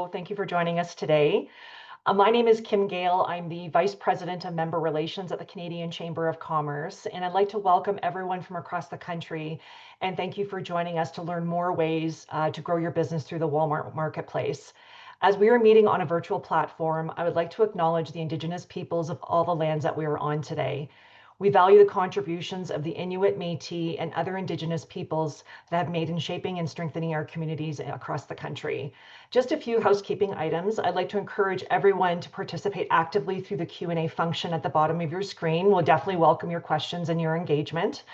Thank you for joining us today. My name is Kim Gale. I'm the Vice President of Member Relations at the Canadian Chamber of Commerce, and I'd like to welcome everyone from across the country and thank you for joining us to learn more ways to grow your business through the Walmart Marketplace. As we are meeting on a virtual platform, I would like to acknowledge the Indigenous peoples of all the lands that we are on today. We value the contributions of the Inuit, Métis, and other Indigenous peoples that have made in shaping and strengthening our communities across the country. Just a few housekeeping items. I'd like to encourage everyone to participate actively through the Q&A function at the bottom of your screen. We'll definitely welcome your questions and your engagement.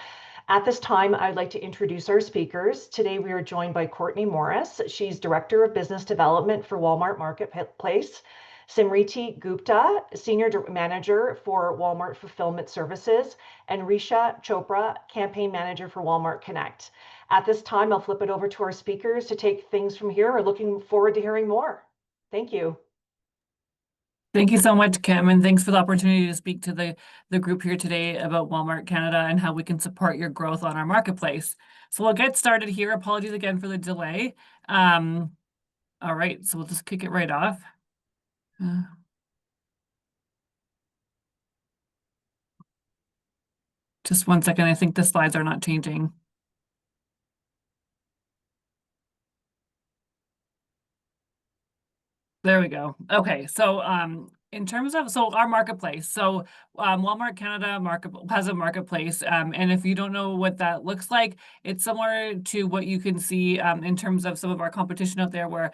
At this time, I'd like to introduce our speakers. Today, we are joined by Courtney Morris. She's Director of Business Development for Walmart Marketplace. Simriti Gupta, Senior Manager for Walmart Fulfillment Services, and Risha Chopra, Campaign Manager for Walmart Connect. At this time, I'll flip it over to our speakers to take things from here. We're looking forward to hearing more. Thank you. Thank you so much, Kim, and thanks for the opportunity to speak to the group here today about Walmart Canada and how we can support your growth on our marketplace. So we'll get started here. Apologies again for the delay. All right, so we'll just kick it right off. Just one second. I think the slides are not changing. There we go. Okay, so in terms of our marketplace, Walmart Canada has a marketplace, and if you don't know what that looks like, it's similar to what you can see in terms of some of our competition out there, where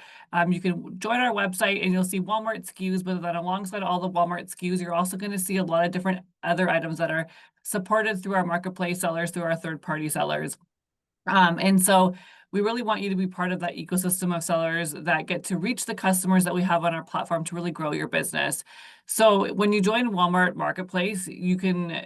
you can join our website and you'll see Walmart SKUs, but then alongside all the Walmart SKUs, you're also going to see a lot of different other items that are supported through our marketplace sellers, through our third-party sellers. And so we really want you to be part of that ecosystem of sellers that get to reach the customers that we have on our platform to really grow your business. So when you join Walmart Marketplace, you can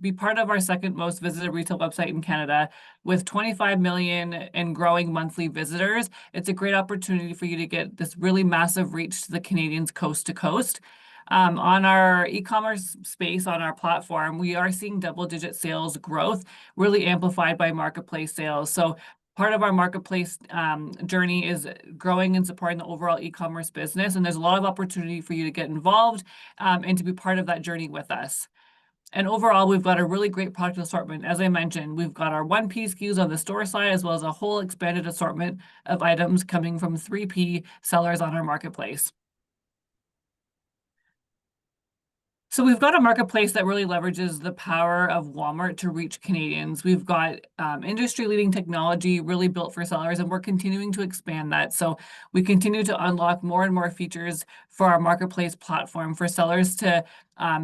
be part of our second most visited retail website in Canada with 25 million and growing monthly visitors. It's a great opportunity for you to get this really massive reach to the Canadians coast to coast. On our e-commerce space on our platform, we are seeing double-digit sales growth, really amplified by marketplace sales. So part of our marketplace journey is growing and supporting the overall e-commerce business, and there's a lot of opportunity for you to get involved and to be part of that journey with us. And overall, we've got a really great product assortment. As I mentioned, we've got our 1P SKUs on the store side, as well as a whole expanded assortment of items coming from 3P sellers on our marketplace. So we've got a marketplace that really leverages the power of Walmart to reach Canadians. We've got industry-leading technology really built for sellers, and we're continuing to expand that. So we continue to unlock more and more features for our marketplace platform for sellers to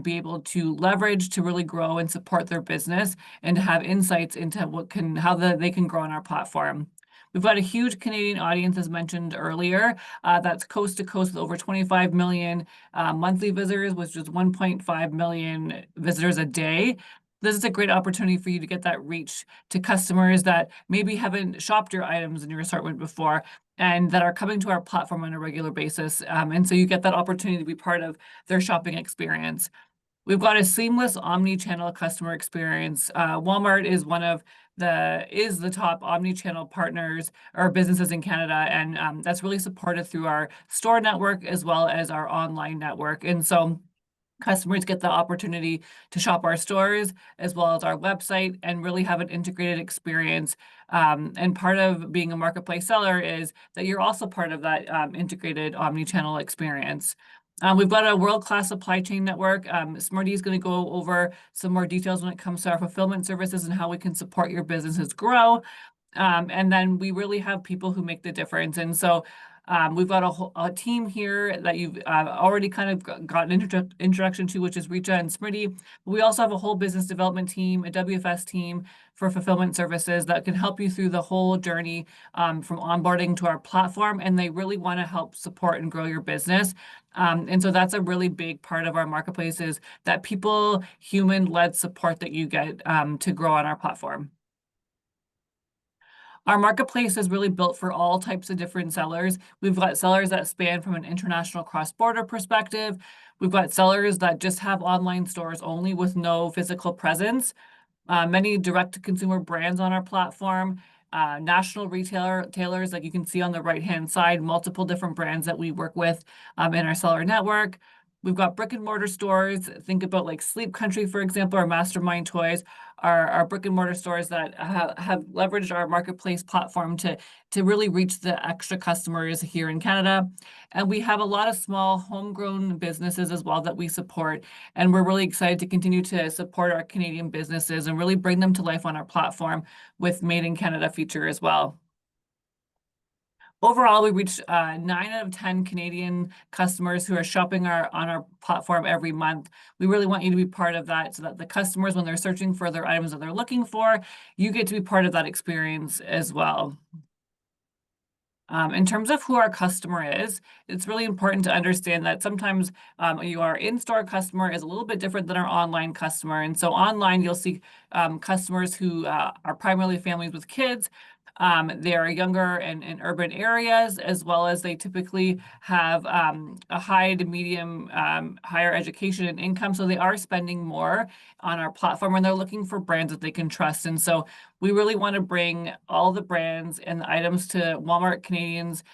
be able to leverage to really grow and support their business and to have insights into how they can grow on our platform. We've got a huge Canadian audience, as mentioned earlier, that's coast to coast with over 25 million monthly visitors, which is 1.5 million visitors a day. This is a great opportunity for you to get that reach to customers that maybe haven't shopped your items in your assortment before and that are coming to our platform on a regular basis. And so you get that opportunity to be part of their shopping experience. We've got a seamless omni-channel customer experience. Walmart is the top omni-channel partners or businesses in Canada, and that's really supported through our store network as well as our online network. And so customers get the opportunity to shop our stores as well as our website and really have an integrated experience. And part of being a marketplace seller is that you're also part of that integrated omni-channel experience. We've got a world-class supply chain network. Smriti is going to go over some more details when it comes to our fulfillment services and how we can support your businesses grow. And then we really have people who make the difference. And so we've got a team here that you've already kind of gotten an introduction to, which is Risha and Smriti. We also have a whole business development team, a WFS team for fulfillment services that can help you through the whole journey from onboarding to our platform, and they really want to help support and grow your business. And so that's a really big part of our marketplace is that people, human-led support that you get to grow on our platform. Our marketplace is really built for all types of different sellers. We've got sellers that span from an international cross-border perspective. We've got sellers that just have online stores only with no physical presence. Many direct-to-consumer brands on our platform. national retailers, like you can see on the right-hand side, multiple different brands that we work with in our seller network. We've got brick and mortar stores. Think about like Sleep Country, for example, or Mastermind Toys, our brick and mortar stores that have leveraged our marketplace platform to really reach the extra customers here in Canada. And we have a lot of small homegrown businesses as well that we support. And we're really excited to continue to support our Canadian businesses and really bring them to life on our platform with Made in Canada feature as well. Overall, we reach 9 out of 10 Canadian customers who are shopping on our platform every month. We really want you to be part of that so that the customers, when they're searching for their items that they're looking for, you get to be part of that experience as well. In terms of who our customer is, it's really important to understand that sometimes your in-store customer is a little bit different than our online customer. And so online, you'll see customers who are primarily families with kids. They are younger and in urban areas, as well as they typically have a high to medium higher education and income. So they are spending more on our platform and they're looking for brands that they can trust. And so we really want to bring all the brands and the items to Walmart Canadians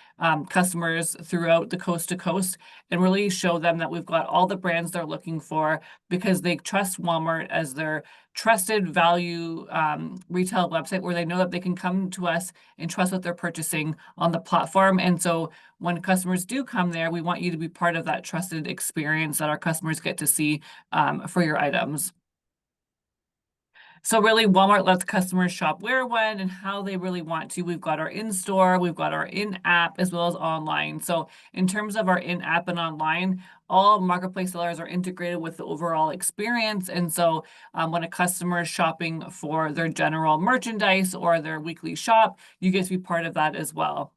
customers throughout the coast to coast and really show them that we've got all the brands they're looking for because they trust Walmart as their trusted value retail website where they know that they can come to us and trust what they're purchasing on the platform. And so when customers do come there, we want you to be part of that trusted experience that our customers get to see for your items. So really, Walmart lets customers shop where, when, and how they really want to. We've got our in-store, we've got our in-app, as well as online. So in terms of our in-app and online, all marketplace sellers are integrated with the overall experience. And so when a customer is shopping for their general merchandise or their weekly shop, you get to be part of that as well.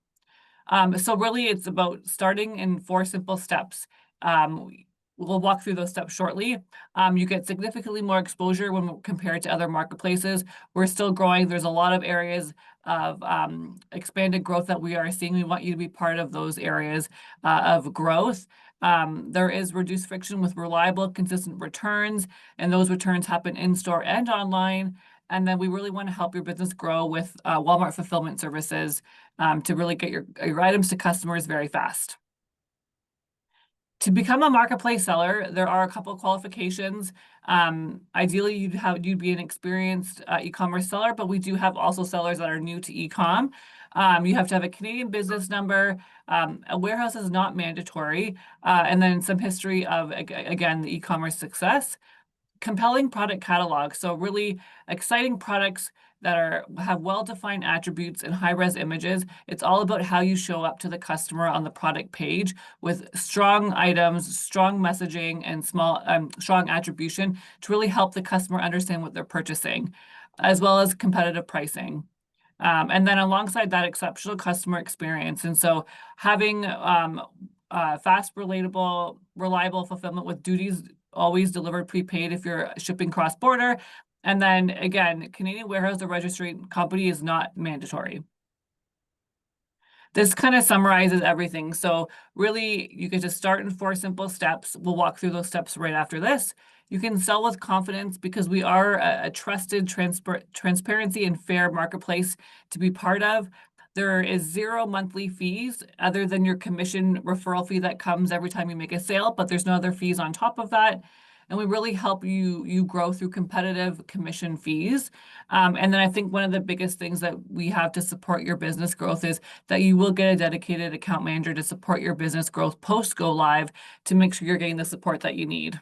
So really, it's about starting in 4 simple steps. We'll walk through those steps shortly. You get significantly more exposure when compared to other marketplaces. We're still growing. There's a lot of areas of expanded growth that we are seeing. We want you to be part of those areas of growth. There is reduced friction with reliable, consistent returns, and those returns happen in-store and online. And then we really want to help your business grow with Walmart Fulfillment Services to really get your items to customers very fast. To become a marketplace seller, there are a couple of qualifications. Ideally, you'd be an experienced e-commerce seller, but we do have also sellers that are new to e-com. You have to have a Canadian business number. A warehouse is not mandatory. And then some history of, again, the e-commerce success. Compelling product catalog. So really exciting products that have well-defined attributes and high-res images. It's all about how you show up to the customer on the product page with strong items, strong messaging, and strong attribution to really help the customer understand what they're purchasing, as well as competitive pricing. And then alongside that, exceptional customer experience. And so having fast, relatable, reliable fulfillment with duties always delivered prepaid if you're shipping cross-border. And then again, Canadian Warehouse or Registry Company is not mandatory. This kind of summarizes everything. So really, you get to start in 4 simple steps. We'll walk through those steps right after this. You can sell with confidence because we are a trusted transparency and fair marketplace to be part of. There is 0 monthly fees other than your commission referral fee that comes every time you make a sale, but there's no other fees on top of that. And we really help you grow through competitive commission fees. And then I think one of the biggest things that we have to support your business growth is that you will get a dedicated account manager to support your business growth post go live to make sure you're getting the support that you need.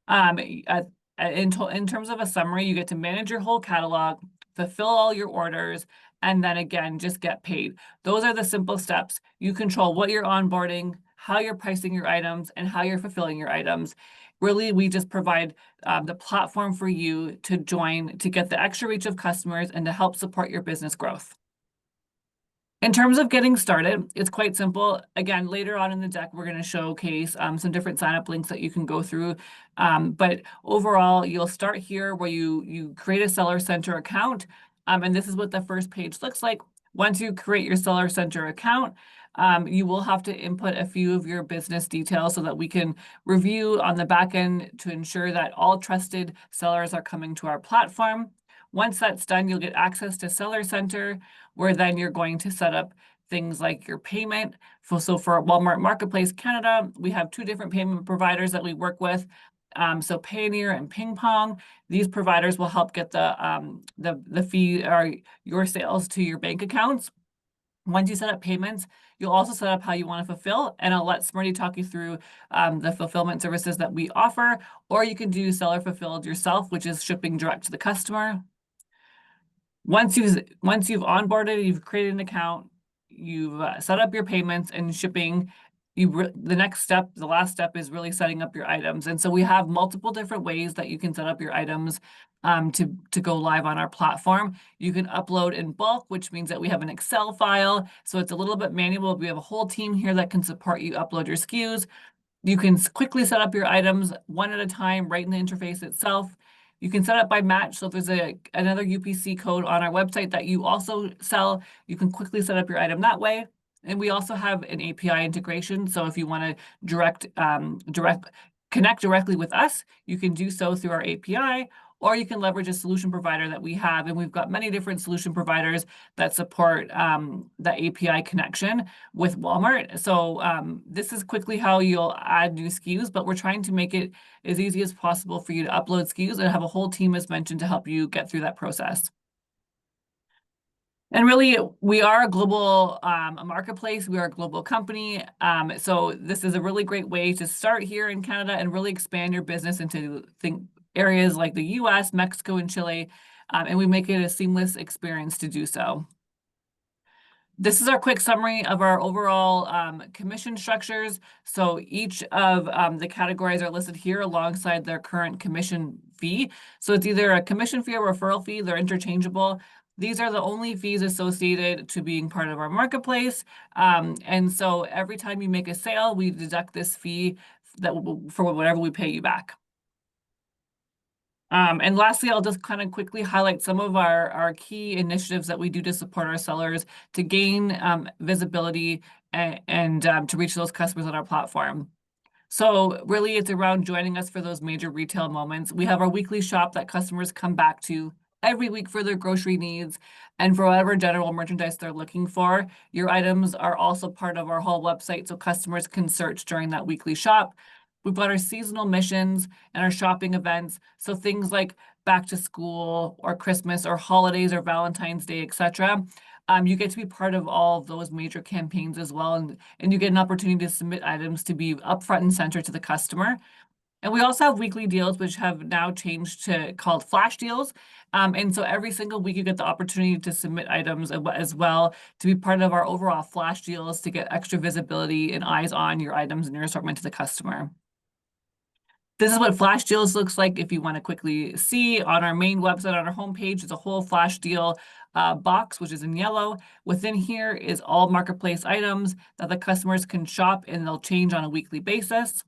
In terms of a summary, you get to manage your whole catalog, fulfill all your orders, and then again, just get paid. Those are the simple steps. You control what you're onboarding, how you're pricing your items, and how you're fulfilling your items. Really, we just provide the platform for you to join to get the extra reach of customers and to help support your business growth. In terms of getting started, it's quite simple. Again, later on in the deck, we're going to showcase some different sign-up links that you can go through. But overall, you'll start here where you create a Seller Center account. And this is what the first page looks like. Once you create your Seller Center account, you will have to input a few of your business details so that we can review on the back end to ensure that all trusted sellers are coming to our platform. Once that's done, you'll get access to Seller Center, where then you're going to set up things like your payment. So for Walmart Marketplace Canada, we have 2 different payment providers that we work with. So Payoneer and Ping Pong. These providers will help get the fee or your sales to your bank accounts. Once you set up payments, you'll also set up how you want to fulfill, and I'll let Smarty talk you through the fulfillment services that we offer, or you can do seller fulfilled yourself, which is shipping direct to the customer. Once you've onboarded, you've created an account, you've set up your payments and shipping, the next step, the last step is really setting up your items. And so we have multiple different ways that you can set up your items to go live on our platform. You can upload in bulk, which means that we have an Excel file. So it's a little bit manual. We have a whole team here that can support you upload your SKUs. You can quickly set up your items one at a time right in the interface itself. You can set up by match. So if there's another UPC code on our website that you also sell, you can quickly set up your item that way. And we also have an API integration. So if you want to connect directly with us, you can do so through our API, or you can leverage a solution provider that we have. And we've got many different solution providers that support the API connection with Walmart. So this is quickly how you'll add new SKUs, but we're trying to make it as easy as possible for you to upload SKUs and have a whole team, as mentioned, to help you get through that process. And really, we are a global marketplace. We are a global company. So this is a really great way to start here in Canada and really expand your business into areas like the US, Mexico, and Chile. And we make it a seamless experience to do so. This is our quick summary of our overall commission structures. So each of the categories are listed here alongside their current commission fee. So it's either a commission fee or referral fee. They're interchangeable. These are the only fees associated to being part of our marketplace. And so every time you make a sale, we deduct this fee for whatever we pay you back. And lastly, I'll just kind of quickly highlight some of our key initiatives that we do to support our sellers to gain visibility and to reach those customers on our platform. So really, it's around joining us for those major retail moments. We have our weekly shop that customers come back to every week for their grocery needs and for whatever general merchandise they're looking for. Your items are also part of our whole website, so customers can search during that weekly shop. We've got our seasonal missions and our shopping events. So things like back to school or Christmas or holidays or Valentine's Day, etc. You get to be part of all of those major campaigns as well. And you get an opportunity to submit items to be up front and center to the customer. And we also have weekly deals, which have now changed to called flash deals. And so every single week you get the opportunity to submit items as well to be part of our overall flash deals to get extra visibility and eyes on your items and your assortment to the customer. This is what flash deals looks like if you want to quickly see on our main website, on our homepage, there's a whole flash deal box, which is in yellow. Within here is all marketplace items that the customers can shop and they'll change on a weekly basis.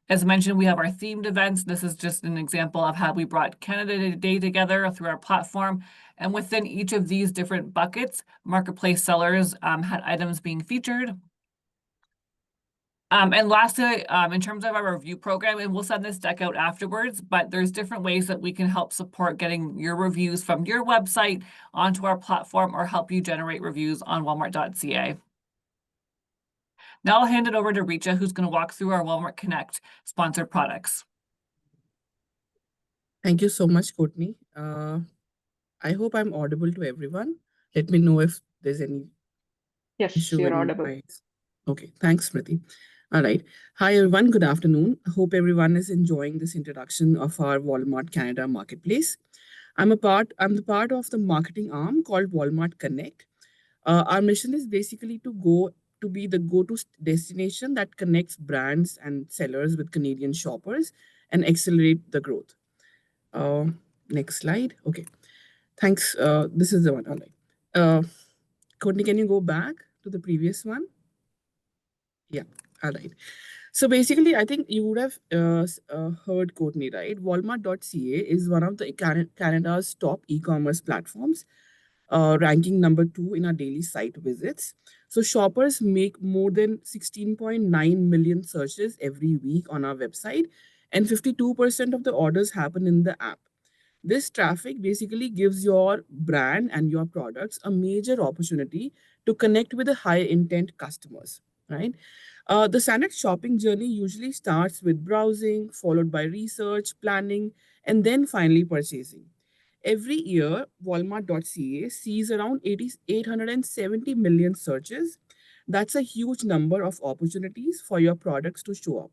As mentioned, we have our themed events. This is just an example of how we brought Canada Day together through our platform. And within each of these different buckets, marketplace sellers had items being featured. And lastly, in terms of our review program, and we'll send this deck out afterwards, but there's different ways that we can help support getting your reviews from your website onto our platform or help you generate reviews on walmart.ca. Now I'll hand it over to Richa, who's going to walk through our Walmart Connect sponsored products. Thank you so much, Courtney. I hope I'm audible to everyone. Let me know if there's any Yes, you're audible. Okay, thanks, Smriti. All right. Hi, everyone. Good afternoon. I hope everyone is enjoying this introduction of our Walmart Canada marketplace. I'm the part of the marketing arm called Walmart Connect. Our mission is basically to be the go-to destination that connects brands and sellers with Canadian shoppers and accelerate the growth. Next slide. Okay. Thanks. This is the one. All right. Courtney, can you go back to the previous one? Yeah. All right. So basically, I think you would have heard Courtney, right? Walmart.ca is one of the Canada's top e-commerce platforms, ranking number 2 in our daily site visits. So shoppers make more than 16.9 million searches every week on our website, and 52% of the orders happen in the app. This traffic basically gives your brand and your products a major opportunity to connect with the high intent customers, right? The standard shopping journey usually starts with browsing, followed by research, planning, and then finally purchasing. Every year, Walmart.ca sees around 870 million searches. That's a huge number of opportunities for your products to show up.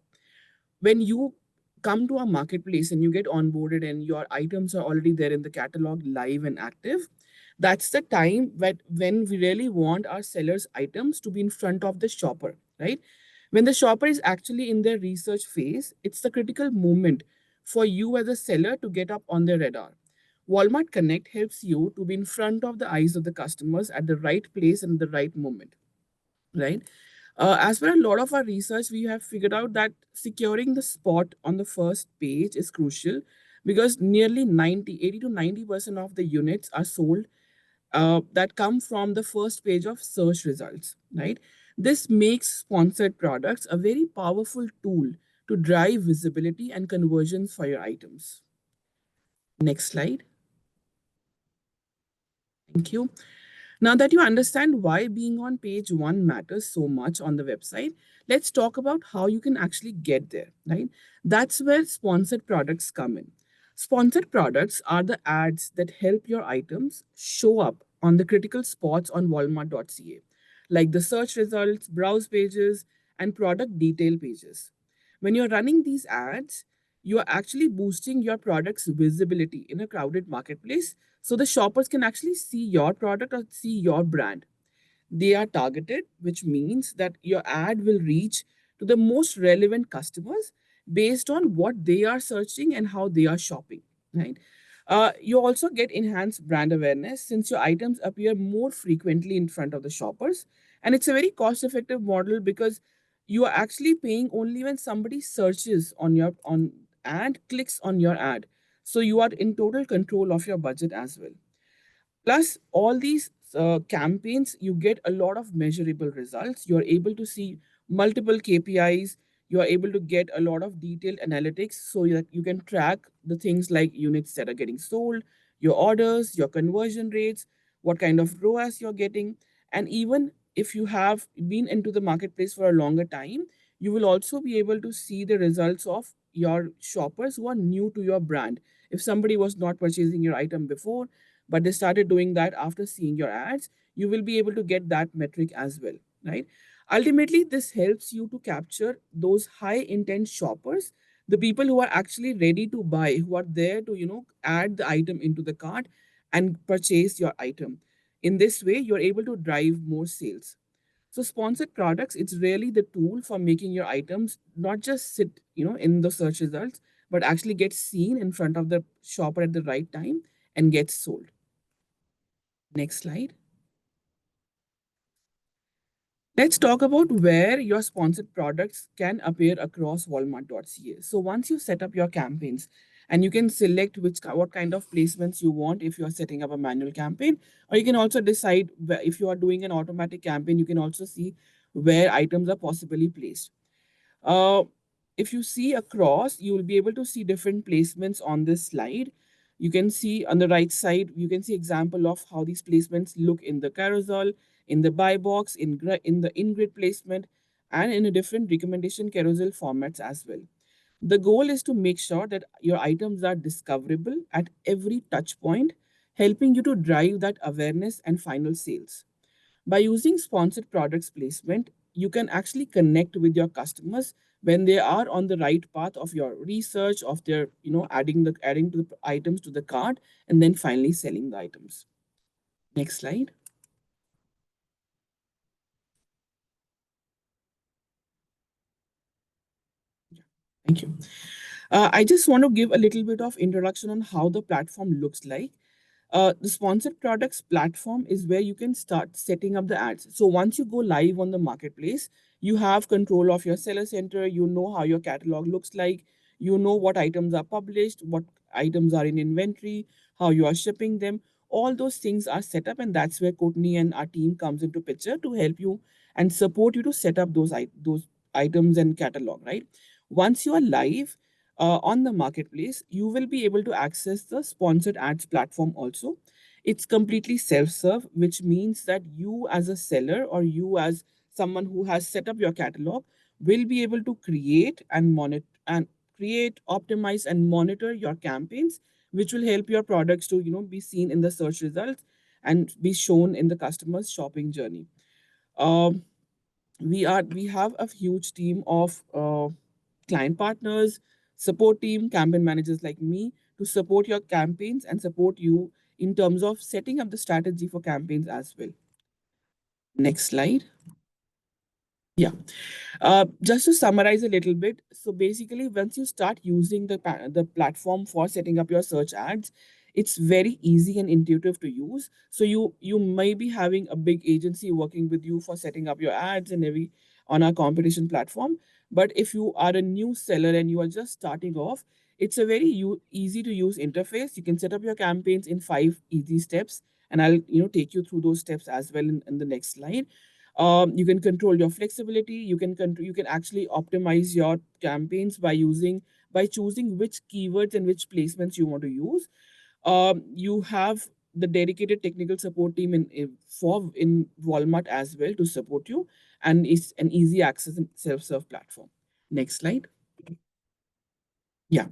When you come to a marketplace and you get onboarded and your items are already there in the catalog live and active, that's the time when we really want our sellers items to be in front of the shopper, right? When the shopper is actually in their research phase, it's the critical moment for you as a seller to get up on their radar. Walmart Connect helps you to be in front of the eyes of the customers at the right place and the right moment, right? As per a lot of our research, we have figured out that securing the spot on the first page is crucial because nearly 80 to 90% of the units are sold that come from the first page of search results, right? This makes sponsored products a very powerful tool to drive visibility and conversions for your items. Next slide. Thank you. Now that you understand why being on page one matters so much on the website, let's talk about how you can actually get there, right? That's where sponsored products come in. Sponsored products are the ads that help your items show up on the critical spots on walmart.ca, like the search results, browse pages, and product detail pages. When you're running these ads, you are actually boosting your product's visibility in a crowded marketplace so the shoppers can actually see your product or see your brand. They are targeted, which means that your ad will reach to the most relevant customers based on what they are searching and how they are shopping, right? You also get enhanced brand awareness since your items appear more frequently in front of the shoppers. And it's a very cost effective model because you are actually paying only when somebody searches on your on and clicks on your ad. So you are in total control of your budget as well. Plus, all these campaigns, you get a lot of measurable results. You're able to see multiple KPIs. You are able to get a lot of detailed analytics so that you can track the things like units that are getting sold, your orders, your conversion rates, what kind of ROAS you're getting. And even if you have been into the marketplace for a longer time, you will also be able to see the results of your shoppers who are new to your brand. If somebody was not purchasing your item before, but they started doing that after seeing your ads, you will be able to get that metric as well, right? Ultimately, this helps you to capture those high intent shoppers, the people who are actually ready to buy, who are there to, add the item into the cart and purchase your item. In this way, you're able to drive more sales. So sponsored products, it's really the tool for making your items not just sit, in the search results, but actually get seen in front of the shopper at the right time and get sold. Next slide. Let's talk about where your sponsored products can appear across walmart.ca. So once you set up your campaigns and you can select what kind of placements you want if you're setting up a manual campaign, or you can also decide if you are doing an automatic campaign, you can also see where items are possibly placed. Uh, if you see across, you will be able to see different placements on this slide. You can see on the right side, you can see example of how these placements look in the carousel, in the buy box, in the in-grid placement, and in a different recommendation carousel formats as well. The goal is to make sure that your items are discoverable at every touch point, helping you to drive that awareness and final sales. By using sponsored products placement, you can actually connect with your customers when they are on the right path of your research, of their, adding to the items to the cart, and then finally selling the items. Next slide. Thank you. I just want to give a little bit of introduction on how the platform looks like. The sponsored products platform is where you can start setting up the ads. So once you go live on the marketplace, you have control of your seller center. You know how your catalog looks like. You know what items are published, what items are in inventory, how you are shipping them. All those things are set up, and that's where Courtney and our team comes into picture to help you and support you to set up those items and catalog, right? Once you are live, on the marketplace, you will be able to access the sponsored ads platform also. It's completely self-serve, which means that you as a seller or you as someone who has set up your catalog will be able to create and monitor and create, optimize, and monitor your campaigns, which will help your products to be seen in the search results and be shown in the customer's shopping journey. Um, we have a huge team of client partners, support team, campaign managers like me to support your campaigns and support you in terms of setting up the strategy for campaigns as well. Next slide. Yeah. Just to summarize a little bit, so basically, once you start using the platform for setting up your search ads, it's very easy and intuitive to use. So you may be having a big agency working with you for setting up your ads and every on our competition platform. But if you are a new seller and you are just starting off, it's a very easy to use interface. You can set up your campaigns in 5 easy steps, and I'll take you through those steps as well in the next slide. You can control your flexibility. You can actually optimize your campaigns by choosing which keywords and which placements you want to use. You have the dedicated technical support team in Walmart as well to support you, and it's an easy access and self-serve platform. Next slide. Yeah.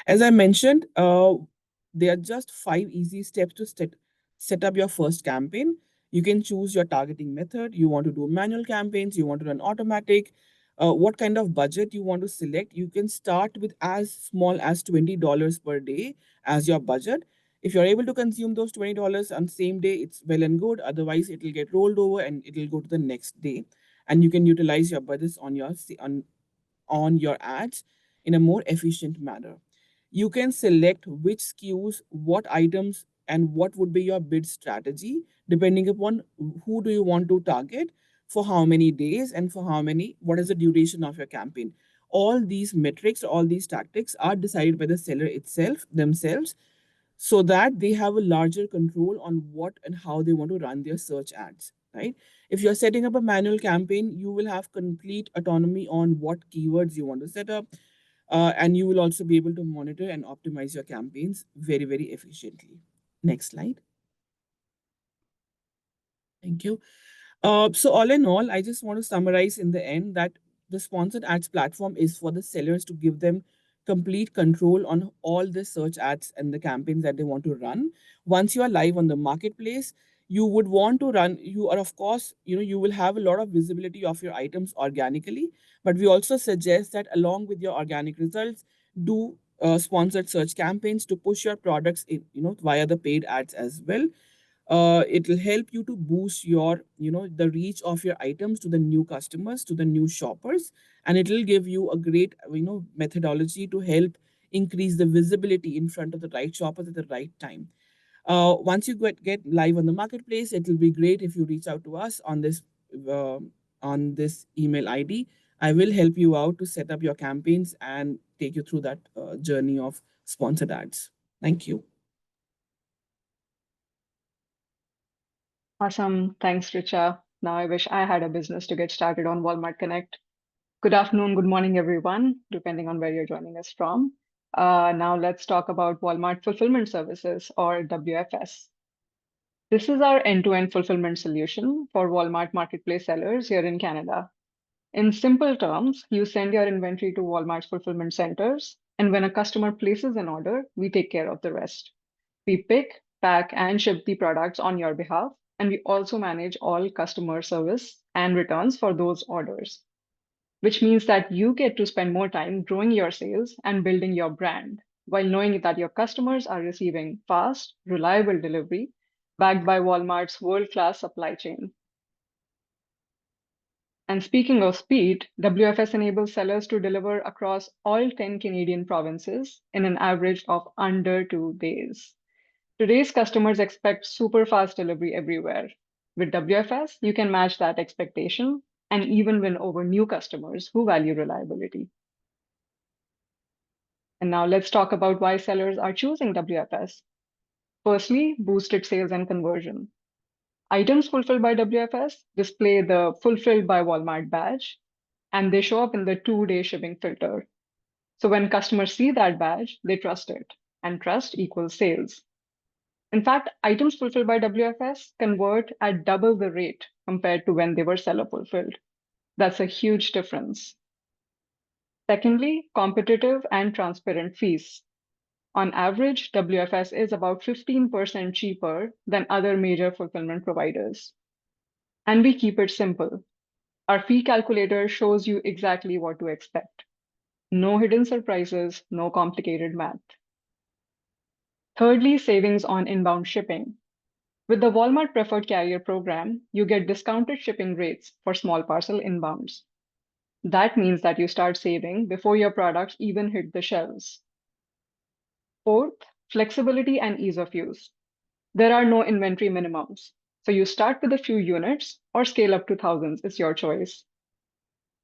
As I mentioned, there are just 5 easy steps to set up your first campaign. You can choose your targeting method. You want to do manual campaigns, you want to run automatic, what kind of budget you want to select. You can start with as small as $20 per day as your budget. If you're able to consume those $20 on same day, it's well and good. Otherwise, it will get rolled over and it will go to the next day. And you can utilize your budgets on your ads in a more efficient manner. You can select which SKUs, what items, and what would be your bid strategy, depending upon who do you want to target, for how many days, and what is the duration of your campaign. All these metrics, all these tactics are decided by the seller themselves, so that they have a larger control on what and how they want to run their search ads, right? If you're setting up a manual campaign, you will have complete autonomy on what keywords you want to set up, and you will also be able to monitor and optimize your campaigns very, very efficiently. Next slide. Thank you. So all in all, I just want to summarize in the end that the sponsored ads platform is for the sellers to give them complete control on all the search ads and the campaigns that they want to run. Once you are live on the marketplace, you would want to run, you are of course, you will have a lot of visibility of your items organically, but we also suggest that along with your organic results, do sponsored search campaigns to push your products in, via the paid ads as well. It will help you to boost your the reach of your items to the new customers, to the new shoppers, and it will give you a great methodology to help increase the visibility in front of the right shoppers at the right time. Once you get live on the marketplace, it will be great if you reach out to us uh, on this email ID. I will help you out to set up your campaigns and take you through that journey of sponsored ads. Thank you. Awesome. Thanks, Richa. Now I wish I had a business to get started on Walmart Connect. Good afternoon, good morning, everyone, depending on where you're joining us from. Now let's talk about Walmart Fulfillment Services, or WFS. This is our end-to-end fulfillment solution for Walmart marketplace sellers here in Canada. In simple terms, you send your inventory to Walmart's fulfillment centers, and when a customer places an order, we take care of the rest. We pick, pack, and ship the products on your behalf, and we also manage all customer service and returns for those orders, which means that you get to spend more time growing your sales and building your brand while knowing that your customers are receiving fast, reliable delivery backed by Walmart's world-class supply chain. And speaking of speed, WFS enables sellers to deliver across all 10 Canadian provinces in an average of under 2 days. Today's customers expect super fast delivery everywhere. With WFS, you can match that expectation and even win over new customers who value reliability. And now let's talk about why sellers are choosing WFS. Firstly, boosted sales and conversion. Items fulfilled by WFS display the Fulfilled by Walmart badge, and they show up in the 2-day shipping filter. So when customers see that badge, they trust it, and trust equals sales. In fact, items fulfilled by WFS convert at double the rate compared to when they were seller fulfilled. That's a huge difference. Secondly, competitive and transparent fees. On average, WFS is about 15% cheaper than other major fulfillment providers. And we keep it simple. Our fee calculator shows you exactly what to expect. No hidden surprises, no complicated math. Thirdly, savings on inbound shipping. With the Walmart Preferred Carrier program, you get discounted shipping rates for small parcel inbounds. That means that you start saving before your products even hit the shelves. Fourth, flexibility and ease of use. There are no inventory minimums. So you start with a few units or scale up to thousands, it's your choice.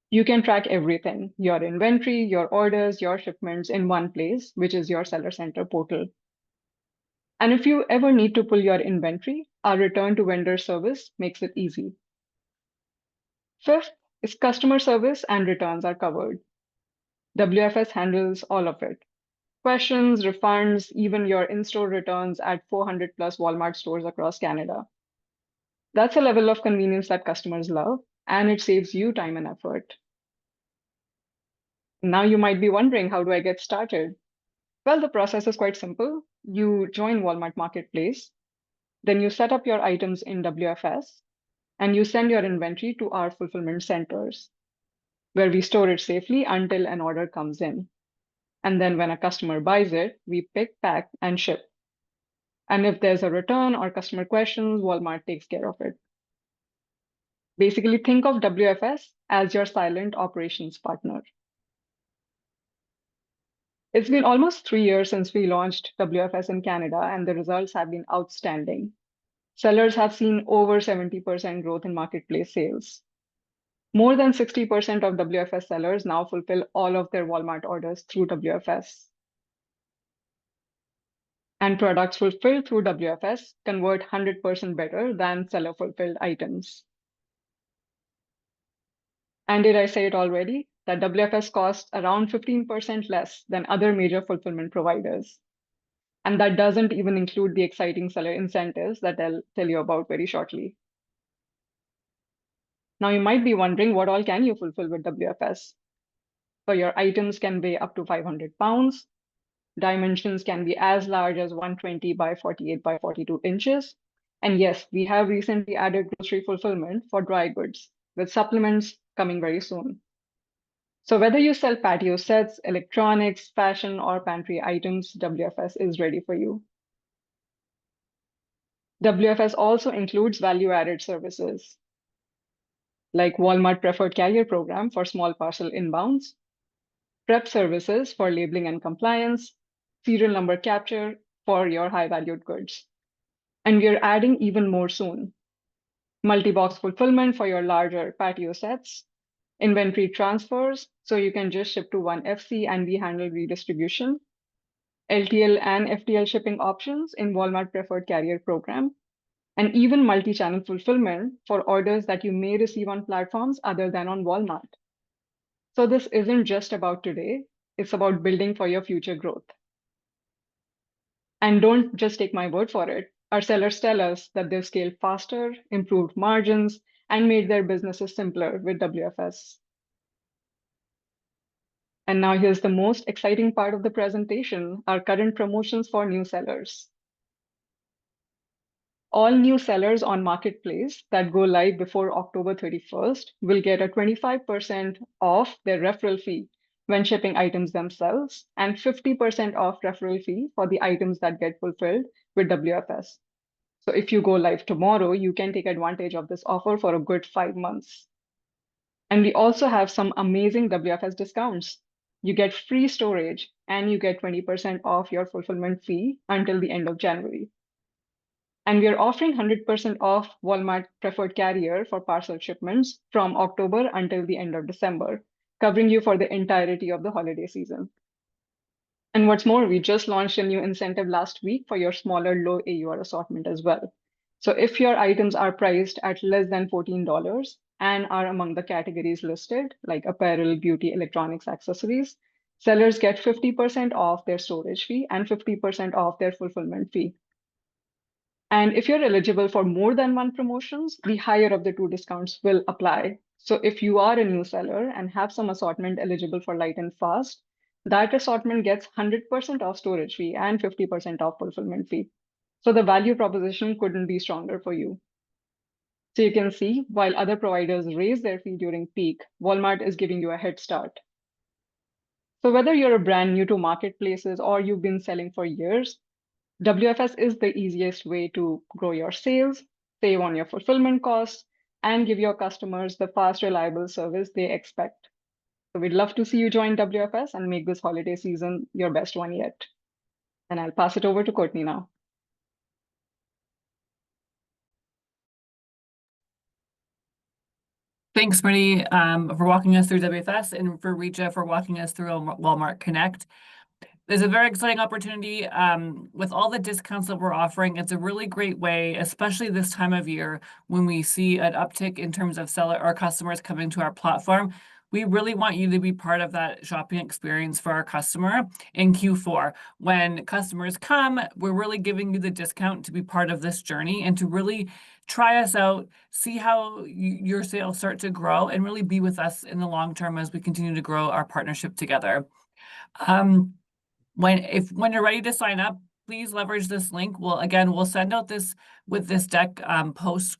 You can track everything, your inventory, your orders, your shipments in one place, which is your Seller Center portal. And if you ever need to pull your inventory, our return to vendor service makes it easy. Fifth is customer service and returns are covered. WFS handles all of it. Questions, refunds, even your in-store returns at 400 plus Walmart stores across Canada. That's a level of convenience that customers love, and it saves you time and effort. Now you might be wondering, how do I get started? Well, the process is quite simple. You join Walmart Marketplace, then you set up your items in WFS, and you send your inventory to our fulfillment centers, where we store it safely until an order comes in. And then when a customer buys it, we pick, pack, and ship. And if there's a return or customer questions, Walmart takes care of it. Basically, think of WFS as your silent operations partner. It's been almost 3 years since we launched WFS in Canada, and the results have been outstanding. Sellers have seen over 70% growth in marketplace sales. More than 60% of WFS sellers now fulfill all of their Walmart orders through WFS. And products fulfilled through WFS convert 100% better than seller fulfilled items. And did I say it already? That WFS costs around 15% less than other major fulfillment providers. And that doesn't even include the exciting seller incentives that I'll tell you about very shortly. Now you might be wondering, what all can you fulfill with WFS? So your items can weigh up to 500 pounds. Dimensions can be as large as 120 by 48 by 42 inches. And yes, we have recently added grocery fulfillment for dry goods, with supplements coming very soon. So whether you sell patio sets, electronics, fashion, or pantry items, WFS is ready for you. WFS also includes value-added services, like Walmart Preferred Carrier Program for small parcel inbounds, prep services for labeling and compliance, serial number capture for your high-valued goods. And we're adding even more soon. Multi-box fulfillment for your larger patio sets, inventory transfers, so you can just ship to one FC and we handle redistribution, LTL and FTL shipping options in Walmart Preferred Carrier Program, and even multi-channel fulfillment for orders that you may receive on platforms other than on Walmart. So this isn't just about today, it's about building for your future growth. And don't just take my word for it. Our sellers tell us that they've scaled faster, improved margins, and made their businesses simpler with WFS. And now here's the most exciting part of the presentation, our current promotions for new sellers. All new sellers on Marketplace that go live before October 31st will get a 25% off their referral fee when shipping items themselves, and 50% off referral fee for the items that get fulfilled with WFS. So if you go live tomorrow, you can take advantage of this offer for a good 5 months. And we also have some amazing WFS discounts. You get free storage and you get 20% off your fulfillment fee until the end of January. And we are offering 100% off Walmart Preferred Carrier for parcel shipments from October until the end of December, covering you for the entirety of the holiday season. And what's more, we just launched a new incentive last week for your smaller low AUR assortment as well. So if your items are priced at less than $14 and are among the categories listed, like apparel, beauty, electronics, accessories, Sellers get 50% off their storage fee and 50% off their fulfillment fee. And if you're eligible for more than one promotions, the higher of the two discounts will apply. So if you are a new seller and have some assortment eligible for light and fast, that assortment gets 100% off storage fee and 50% off fulfillment fee. So the value proposition couldn't be stronger for you. So you can see, while other providers raise their fee during peak, Walmart is giving you a head start. So whether you're a brand new to marketplaces or you've been selling for years, WFS is the easiest way to grow your sales, save on your fulfillment costs, and give your customers the fast, reliable service they expect. So we'd love to see you join WFS and make this holiday season your best one yet. And I'll pass it over to Courtney now. Thanks, Smriti, for walking us through WFS and for Richa for walking us through Walmart Connect. There's a very exciting opportunity with all the discounts that we're offering. It's a really great way, especially this time of year when we see an uptick in terms of seller or customers coming to our platform. We really want you to be part of that shopping experience for our customer in Q4. When customers come, we're really giving you the discount to be part of this journey and to really try us out, see how your sales start to grow, and really be with us in the long term as we continue to grow our partnership together. When you're ready to sign up, please leverage this link. We'll send out this with this deck post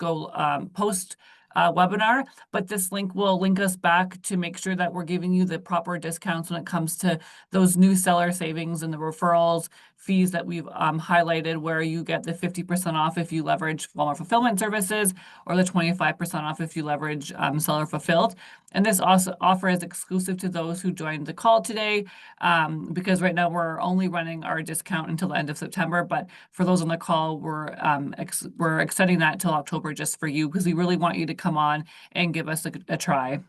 webinar, but this link will link us back to make sure that we're giving you the proper discounts when it comes to those new seller savings and the referrals fees that we've highlighted, where you get the 50% off if you leverage Walmart Fulfillment Services, or the 25% off if you leverage Seller Fulfilled. And this also offer is exclusive to those who joined the call today, because right now we're only running our discount until the end of September. But for those on the call, we're extending that till October just for you, because we really want you to come on and give us a try.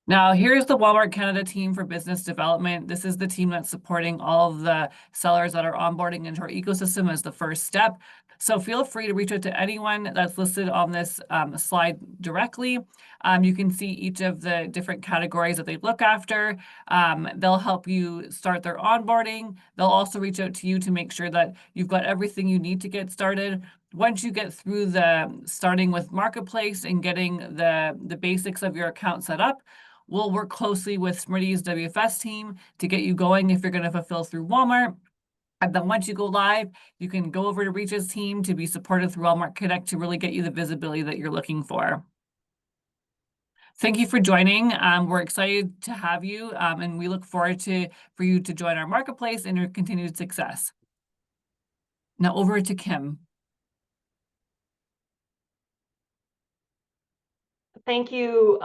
Now, here's the Walmart Canada team for business development. This is the team that's supporting all of the sellers that are onboarding into our ecosystem as the first step. So feel free to reach out to anyone that's listed on this slide directly. You can see each of the different categories that they look after. They'll help you start their onboarding. They'll also reach out to you to make sure that you've got everything you need to get started. Once you get through the starting with Marketplace and getting the basics of your account set up, we'll work closely with Smriti's WFS team to get you going if you're going to fulfill through Walmart. And then once you go live, you can go over to Richa's team to be supported through Walmart Connect to really get you the visibility that you're looking for. Thank you for joining. We're excited to have you, and we look forward for you to join our marketplace and your continued success. Now over to Kim. Thank you.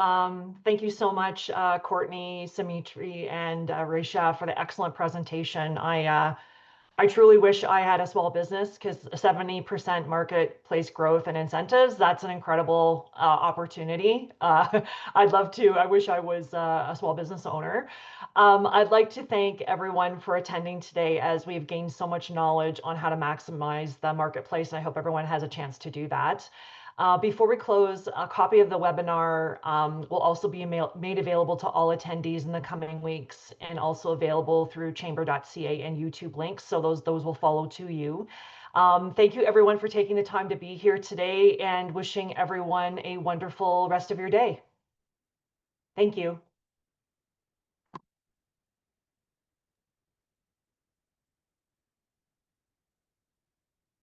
Thank you so much, Courtney, Sumitra, and Risha for the excellent presentation. I truly wish I had a small business, because 70% marketplace growth and incentives, that's an incredible opportunity. I wish I was a small business owner. I'd like to thank everyone for attending today, as we've gained so much knowledge on how to maximize the marketplace. And I hope everyone has a chance to do that. Before we close, a copy of the webinar will also be made available to all attendees in the coming weeks, and also available through chamber.ca and YouTube links. So those will follow to you. Thank you everyone for taking the time to be here today, and wishing everyone a wonderful rest of your day. Thank you.